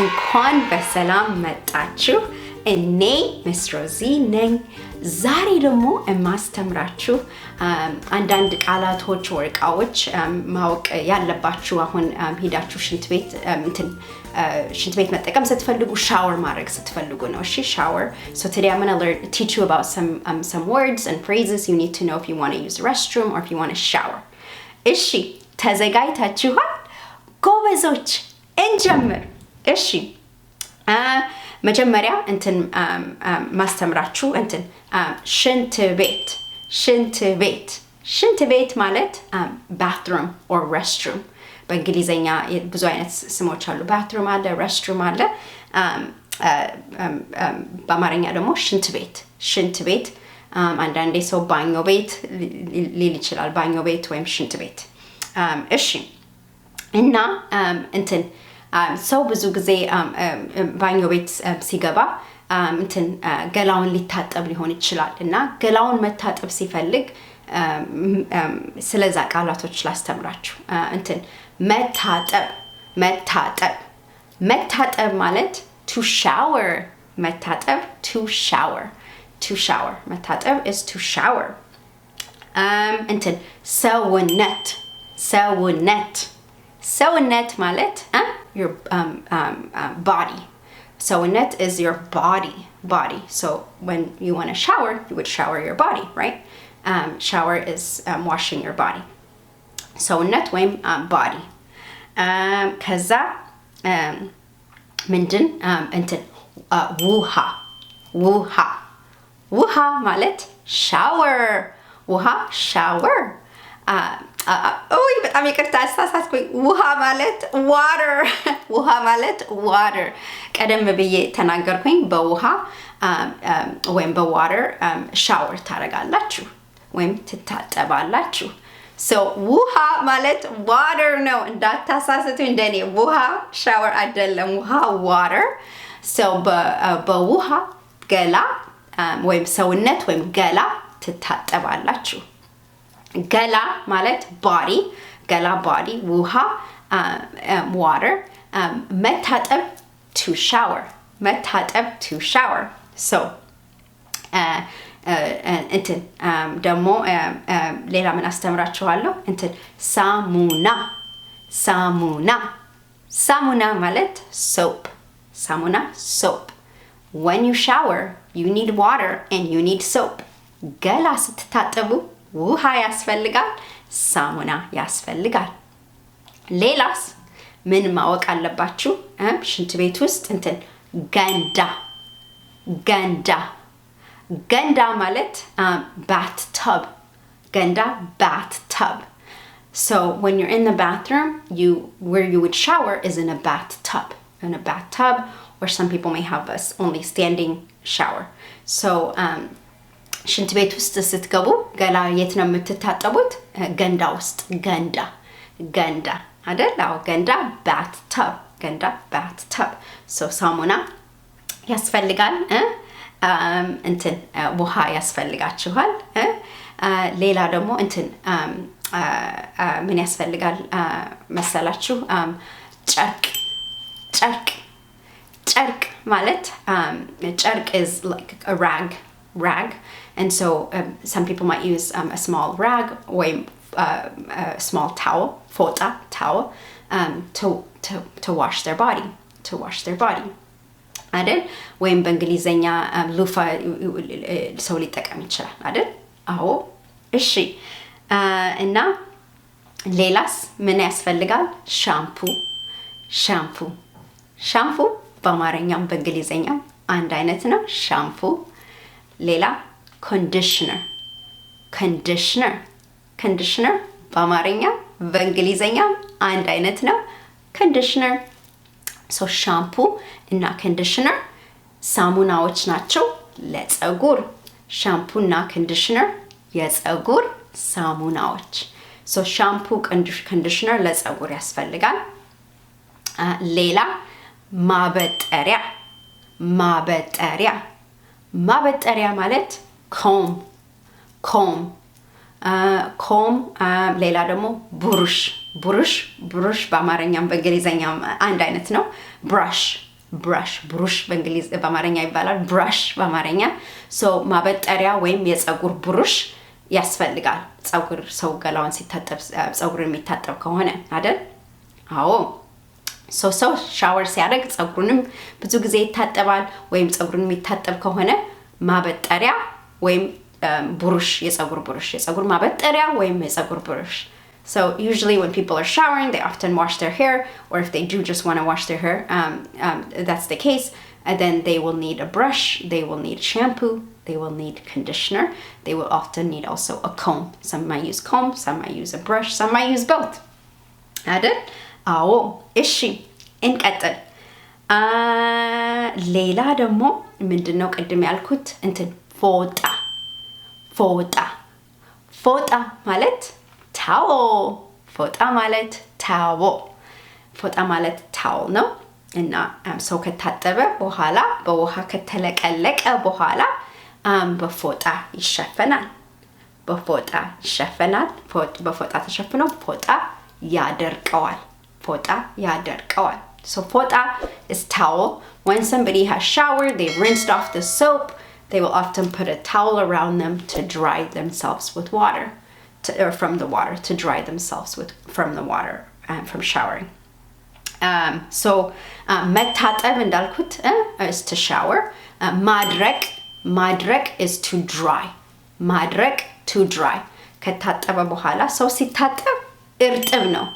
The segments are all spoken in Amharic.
እንኳን በሰላም መጣችሁ። እኔ ሚስ ሮዚ ነኝ። ዛሬ ደግሞ የማስተምራችሁ አንዳንድ ቃላቶች ወርቃዎች ማወቅ ያለባችሁ አሁን ሄዳችሁ ሽንት ቤት መጠቀም ስትፈልጉ ሻወር ማድረግ ስትፈልጉ ነው። እሺ shower. So today I'm going to teach you about some words and phrases you need to know if you want to use the restroom or if you want to shower. እሺ ተዘጋጅታችኋል? ጎበዞች እንጀምር። እሺ መጀመሪያ ማስተምራችሁ ሽንት ቤት ማለት bathroom or restroom በእንግሊዘኛ ብዙ አይነት ስሞች አሉ። bathroom አለ፣ restroom አለ። በአማርኛ ደግሞ ሽንት ቤት አንዳንዴ ሰው ባኞ ቤት ሊል ይችላል። ባኞ ቤት ወይም ሽንት ቤት። እሺ እና ሰው ብዙ ጊዜ ባኞ ቤት ሲገባ ገላውን ሊታጠብ ሊሆን ይችላል እና ገላውን መታጠብ ሲፈልግ ስለዛ ቃላቶች ላስተምራችሁ። መታጠብ ማለት to shower። መታጠብ to shower መታጠብ is to shower። ሰውነት ማለት your body. ሰውነት is your body. So when you want to shower, you would shower your body, right? Shower is washing your body. ሰውነት ወይም body. ከዛ ምንድን ውሃ ማለት shower. shower. በጣም ይቅርታ አስተሳሳትኩኝ። ውሃ ማለት water ቀደም ብዬ ተናገርኩኝ። በውሃ ወይም በwater shower ታረጋላችሁ ወይም ትታጠባላችሁ። so ውሃ ማለት water ነው። እንዳታሳስቱ እንደኔ። ውሃ shower አይደለም። ውሃ water። so በውሃ ገላ ወይም ሰውነት ወይም ገላ ትታጠባላችሁ። ገላ ማለት body. ገላ body. ውሃ water. መታጠብ to shower. so ደግሞ ሌላ ምን አስተምራችኋለሁ? ሳሙና ማለት soap. when you shower you need water and you need soap. ገላ ስትታጠቡ ውሃ ያስፈልጋል፣ ሳሙና ያስፈልጋል። ሌላስ ምን ማወቅ አለባችሁ? ሽንት ቤት ውስጥ ገንዳ ማለት bathtub. bathtub. So when you're in the bathroom, where you would shower is in a bathtub. Or some people may have only standing shower. So ሽንት ቤት ውስጥ ስትገቡ ገላ የት ነው የምትታጠቡት? ገንዳ ውስጥ። ገንዳ አይደል? አዎ ገንዳ bathtub. so ሳሙና ያስፈልጋል። ውሃ ያስፈልጋችኋል። ሌላ ደግሞ ምን ያስፈልጋል መሰላችሁ? ጨርቅ ማለት ጨርቅ is like a rag. And so some people might use a small rag or a small towel, ፎጣ towel, to wash their body. አይደል? ወይም በእንግሊዘኛ ሉፋ ሰው ሊጠቀም ይችላል አይደል? አዎ። እሺ እና ሌላስ ምን ያስፈልጋል? ሻምፑ በአማርኛም በእንግሊዘኛም አንድ አይነት ነው። ሻምፑ። ሌላ ኮንዲሽነር በአማርኛ በእንግሊዘኛም አንድ አይነት ነው። ኮንዲሽነር። so ሻምፑ እና ኮንዲሽነር ሳሙናዎች ናቸው ለፀጉር። ሻምፑ እና ኮንዲሽነር የፀጉር ሳሙናዎች። so ሻምፑ ኮንዲሽነር ለፀጉር ያስፈልጋል። ሌላ ማበጠሪያ ማለት comb. ሌላ ደግሞ ብሩሽ በአማርኛም በእንግሊዘኛም አንድ አይነት ነው። brush ብሩሽ በእንግሊዝ በአማርኛ ይባላል brush በአማርኛ so ማበጠሪያ ወይም የፀጉር ብሩሽ ያስፈልጋል ፀጉር ሰው ገላውን ሲታጠብ ፀጉርን የሚታጠብ ከሆነ አይደል አዎ so ሻወር ሲያደርግ ፀጉሩንም ብዙ ጊዜ ይታጠባል ወይም ፀጉሩን የሚታጠብ ከሆነ ማበጠሪያ ወይም ብሩሽ የፀጉር ማበጠሪያ ወይም የፀጉር ብሩሽ So usually when people are showering, they often wash their hair, or if they do just want to wash their hair, that's the case. And then they will need a brush, they will need shampoo, they will need conditioner. They will often need also a comb. Some might use comb, some might use a brush, some might use both. Added? Oh, ishi. Inqatal. ሌላ ደግሞ ምንድነው ቅድም ያልኩት እንትን ፎጣ ማለት towel ፎጣ ማለት towel ነው እና ሰው ከታጠበ በኋላ በውሃ ከተለቀለቀ በኋላ በፎጣ ይሸፈናል በፎጣ ተሸፍኖ ፎጣ ያደርቀዋል so ፎጣ is towel when somebody has showered they've rinsed off the soap they will often put a towel around them to dry themselves with water or from the water to dry themselves from the water from showering so መታጠብ እንዳልኩት is to shower ማድረቅ is to dry ከታጠበ በኋላ ሰው ሲታጠብ እርጥብ ነው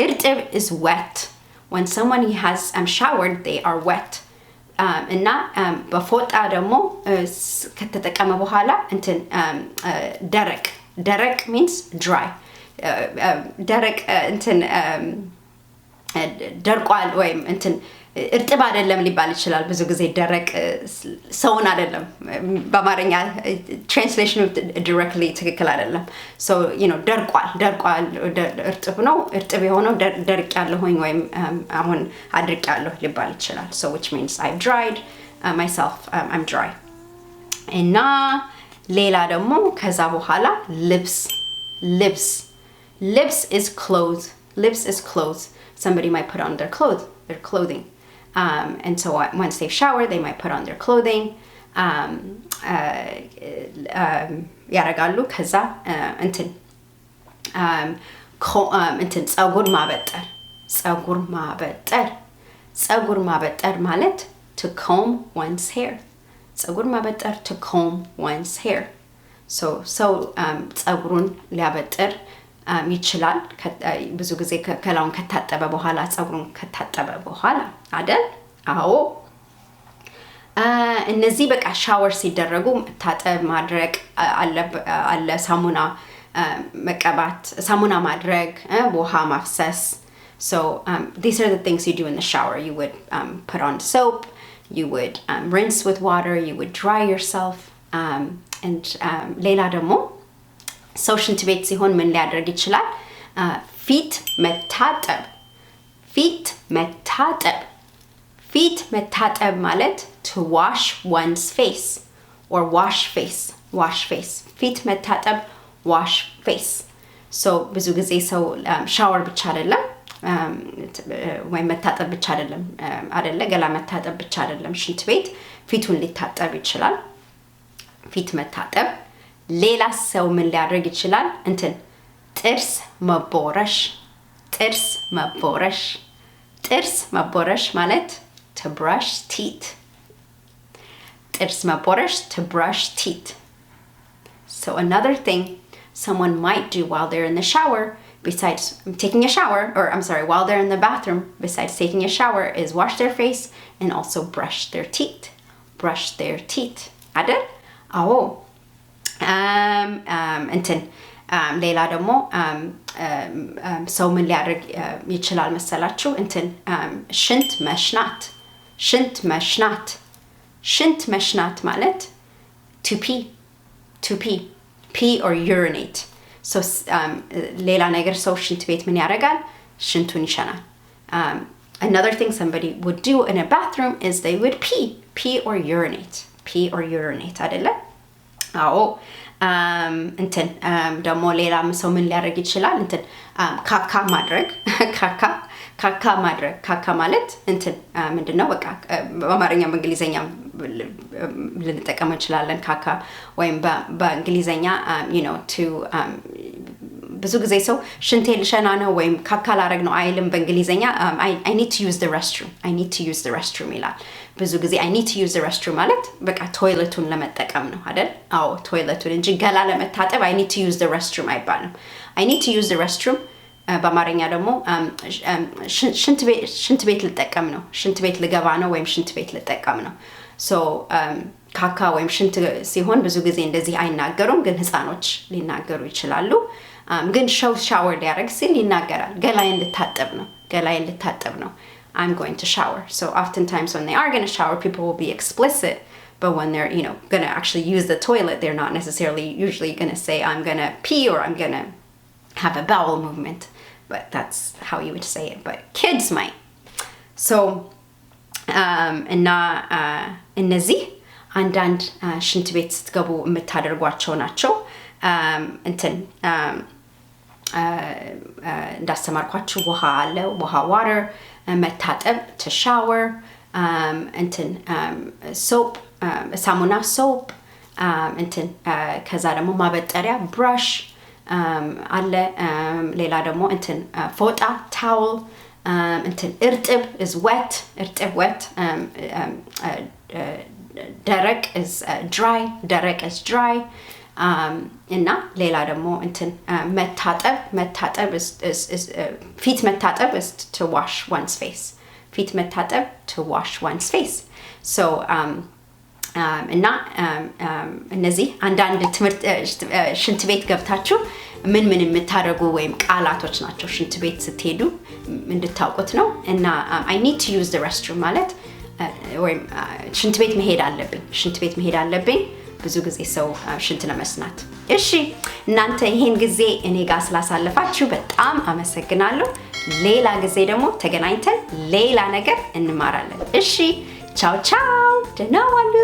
እርጥብ is wet when someone has showered they are wet እና በፎጣ ደግሞ ከተጠቀመ በኋላ እንትን ደረቅ means dry ደረቅ እንትን ደርቋል ወይም እንትን እርጥብ አይደለም ሊባል ይችላል ብዙ ጊዜ ደረቅ ሰውን አይደለም በአማርኛ translation directly ትክክል አይደለም so ደርቋል እርጥብ ነው እርጥብ የሆነው ደርቅ ያለሁኝ ወይም አሁን አድርቅ ያለሁ ሊባል ይችላል so which means I've dried myself I'm dry እና ሌላ ደግሞ ከዛ በኋላ ልብስ is clothes somebody might put on their clothing and so once they've showered they might put on their clothing ያረጋሉ ከዛ እንትን ፀጉር ማበጠር ማለት to comb one's hair ፀጉር ማበጠር to comb one's hair so ፀጉሩን ሊያበጥር ይችላል ብዙ ጊዜ ከላውን ከታጠበ በኋላ ፀጉሩን ከታጠበ በኋላ አይደል አዎ እነዚህ በቃ ሻወር ሲደረጉ ታጠብ ማድረቅ አለ ሳሙና መቀባት ሳሙና ማድረግ ውሃ ማፍሰስ so these are the things you do in the shower you would put on soap you would rinse with water you would dry yourself and ሌላ ደግሞ ሰው ሽንት ቤት ሲሆን ምን ሊያደርግ ይችላል ፊት መታጠብ ማለት to wash one's face or wash face ፊት መታጠብ wash face so ብዙ ጊዜ ሰው ሻወር ብቻ አይደለም ወይ መታጠብ ብቻ አይደለም ገላ መታጠብ ብቻ አይደለም ሽንት ቤት ፊቱን ሊታጠብ ይችላል ፊት መታጠብ ሌላ ሰው ምን ሊያደርግ ይችላል እንትን ጥርስ መቦረሽ ማለት to brush teeth ጥርስ መቦረሽ to brush teeth so another thing someone might do while they're in the shower besides taking a shower or I'm sorry while they're in the bathroom besides taking a shower is wash their face and also brush their teeth አይደል አዎ እንትን ሌላ ደግሞ ሰው ምን ሊያደርግ ይችላል መሰላችሁ እንትን ሽንት መሽናት ማለት to pee or urinate so ሌላ ነገር ሰው ሽንት ቤት ምን ያደርጋል ሽንቱን ይሸናል another thing somebody would do in a bathroom is they would pee or urinate አይደለ አዎ እንትን ደግሞ ሌላም ሰው ምን ሊያደርግ ይችላል እንትን ካካ ማድረግ ካካ ማድረግ ካካ ማለት እንትን ምንድነው በቃ በአማርኛም በእንግሊዘኛም ልንጠቀም እንችላለን ካካ ወይም በእንግሊዘኛ you know to ብዙ ጊዜ ሰው ሽንቴ ልሸና ነው ወይም ካካ ላረግ ነው አይልም በእንግሊዘኛ I need to use the restroom ይላል ብዙ ጊዜ I need to use the restroom ማለት በቃ ቶይሌቱን ለመጠቀም ነው አይደል አዎ ቶይሌቱን እንጂ ገላ ለመታጠብ I need to use the restroom አይባልም I need to use the restroom በአማርኛ ደግሞ ሽንት ቤት ልጠቀም ነው ሽንት ቤት ልገባ ነው ወይም ሽንት ቤት ልጠቀም ነው so ካካ ወይም ሽንት ሲሆን ብዙ ጊዜ እንደዚህ አይናገሩም ግን ህፃኖች ሊናገሩ ይችላሉ ግን ሻወር ሊያረግ ሲል ይናገራል ገላዬን ልታጠብ ነው I'm going to shower so oftentimes when they are going to shower people will be explicit but when they're you know going to actually use the toilet they're not necessarily usually going to say I'm going to pee or I'm going to have a bowel movement but that's how you would say it but kids might so እና እነዚህ አንዳንድ ሽንት ቤት ስትገቡ የምታደርጓቸው ናቸው እንትን እንዳስተማርኳችሁ ውሃ አለ ውሃ water መታጠብ to shower እንትን soap ሳሙና soap እንትን ከዛ ደግሞ ማበጠሪያ brush አለ ሌላ ደግሞ እንትን ፎጣ towel እንትን እርጥብ is wet ደረቅ is dry እና ሌላ ደግሞ እንትን መታጠብ is ፊት መታጠብ is to wash one's face ፊት መታጠብ to wash one's face so እና እነዚህ አንዳንድ ትምህርት ሽንት ቤት ገብታችሁ ምን የምታደርጉ ወይም ቃላቶች ናቸው ሽንት ቤት ስትሄዱ እንድታውቁት ነው እና I need to use the restroom ማለት ወይም ሽንት ቤት መሄድ አለብኝ ብዙ ጊዜ ሰው ሽንት ለመስናት እሺ እናንተ ይሄን ጊዜ እኔ ጋር ስላሳለፋችሁ በጣም አመሰግናለሁ ሌላ ጊዜ ደግሞ ተገናኝተን ሌላ ነገር እንማራለን እሺ ቻው ቻው ደህና ዋሉ